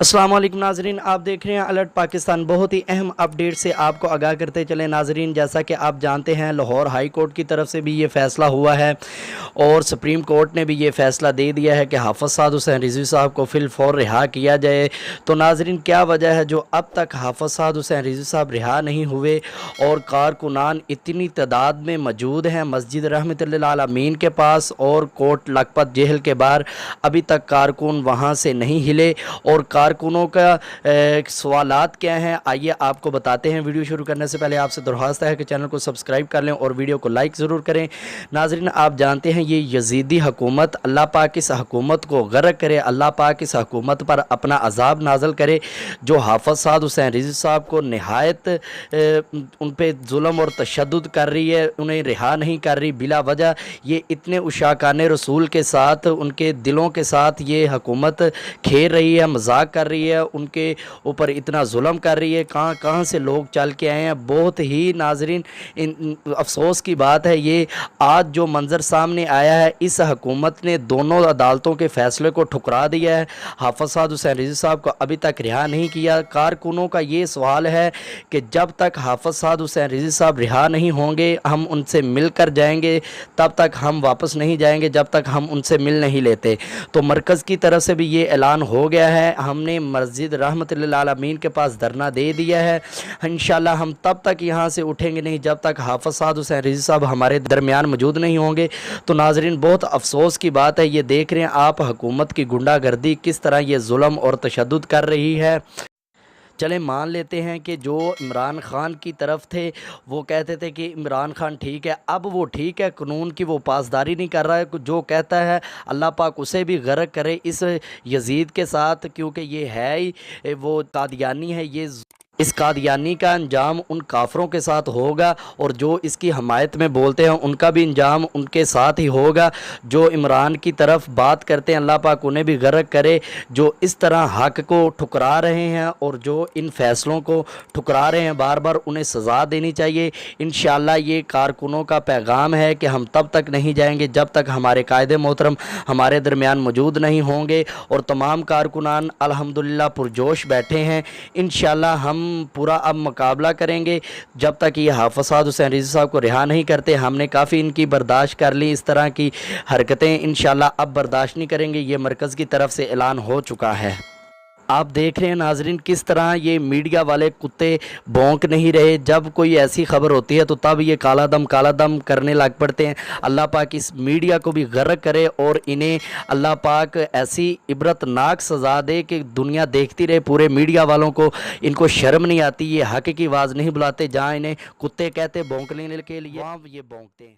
अस्सलाम वालेकुम नाजरीन, आप देख रहे हैं अलर्ट पाकिस्तान। बहुत ही अहम अपडेट से आपको आगाह करते चले नाजरीन। जैसा कि आप जानते हैं, लाहौर हाई कोर्ट की तरफ से भी ये फ़ैसला हुआ है और सुप्रीम कोर्ट ने भी ये फ़ैसला दे दिया है कि हाफ़िज़ साद हुसैन रिज़वी साहब को फ़िलफ़ौर रिहा किया जाए। तो नाजरीन, क्या वजह है जो अब तक हाफ़िज़ साद हुसैन रिज़वी साहब रिहा नहीं हुए और कारकुनान इतनी तादाद में मौजूद हैं मस्जिद रहमतुल्लिल आलमीन के पास और कोट लखपत जेल के बाहर अभी तक कारकुन वहाँ से नहीं हिले। और कारकुनों का सवालात क्या हैं, आइए आपको बताते हैं। वीडियो शुरू करने से पहले आपसे दरख्वास्त है कि चैनल को सब्सक्राइब कर लें और वीडियो को लाइक ज़रूर करें। नाजरीन, आप जानते हैं ये यजीदी हुकूमत, अल्लाह पाक इस हुकूमत को गर्क करे, अल्लाह पाक इस हुकूमत पर अपना अजाब नाजल करे जो हाफ़िज़ साद हुसैन रिज़वी साहब को नहायत उन पर जुल्म और तशद्दुद कर रही है, उन्हें रिहा नहीं कर रही बिला वजह। ये इतने उशाकाने रसूल के साथ, उनके दिलों के साथ ये हुकूमत खेल रही है, मजाक कर रही है, उनके ऊपर इतना जुल्म कर रही है। कहाँ कहाँ से लोग चल के आए हैं। बहुत ही नाजरीन अफसोस की बात है ये आज जो मंज़र सामने आया है। इस हुकूमत ने दोनों अदालतों के फ़ैसले को ठुकरा दिया है। हाफ़िज़ साद हुसैन रिज़वी साहब को अभी तक रिहा नहीं किया। कारकुनों का ये सवाल है कि जब तक हाफ़िज़ साद हुसैन रिज़वी साहब रिहा नहीं होंगे, हम उनसे मिल कर जाएंगे, तब तक हम वापस नहीं जाएंगे जब तक हम उनसे मिल नहीं लेते। तो मरकज़ की तरफ से भी ये ऐलान हो गया है, हमने मस्जिद रहमतुल्लिल आलमीन के पास धरना दे दिया है। इंशाल्लाह हम तब तक यहाँ से उठेंगे नहीं जब तक हाफ़िज़ साद हुसैन रिज़वी साहब हमारे दरमियान मौजूद नहीं होंगे। तो नाजरीन, बहुत अफसोस की बात है, ये देख रहे हैं आप हुकूमत की गुंडागर्दी किस तरह ये जुल्म और तशद्दुद कर रही है। चलें मान लेते हैं कि जो इमरान ख़ान की तरफ थे वो कहते थे कि इमरान ख़ान ठीक है, अब वो ठीक है, कानून की वो पासदारी नहीं कर रहा है। जो कहता है अल्लाह पाक उसे भी गर्क करे इस यजीद के साथ, क्योंकि ये है ही वो कादियानी है। ये इस कादियानी का अंजाम उन काफरों के साथ होगा और जो इसकी हमायत में बोलते हैं उनका भी अंजाम उनके साथ ही होगा। जो इमरान की तरफ बात करते हैं अल्लाह पाक उन्हें भी गर्क करे, जो इस तरह हक़ को ठुकरा रहे हैं और जो इन फ़ैसलों को ठुकरा रहे हैं बार बार, उन्हें सज़ा देनी चाहिए। इंशाअल्लाह ये कारकुनों का पैगाम है कि हम तब तक नहीं जाएंगे जब तक हमारे कायदे मोहतरम हमारे दरमियान मौजूद नहीं होंगे। और तमाम कारकुनान अल्हम्दुलिल्लाह पुरजोश बैठे हैं। इंशाअल्लाह हम पूरा अब मुकाबला करेंगे जब तक ये हाफ़िज़ साद हुसैन रिज़वी साहब को रिहा नहीं करते। हमने काफ़ी इनकी बर्दाश्त कर ली, इस तरह की हरकतें इंशाअल्लाह अब बर्दाश्त नहीं करेंगे। ये मरकज़ की तरफ से ऐलान हो चुका है। आप देख रहे हैं नाजरीन किस तरह ये मीडिया वाले कुत्ते भौंक नहीं रहे। जब कोई ऐसी खबर होती है तो तब ये काला दम करने लग पड़ते हैं। अल्लाह पाक इस मीडिया को भी गर्क करे और इन्हें अल्लाह पाक ऐसी इबरतनाक सज़ा दे कि दुनिया देखती रहे। पूरे मीडिया वालों को इनको शर्म नहीं आती, ये हक़ की आवाज़ नहीं बुलाते। जहाँ इन्हें कुत्ते कहते भौंकने के लिए, वहाँ ये भौंकते हैं।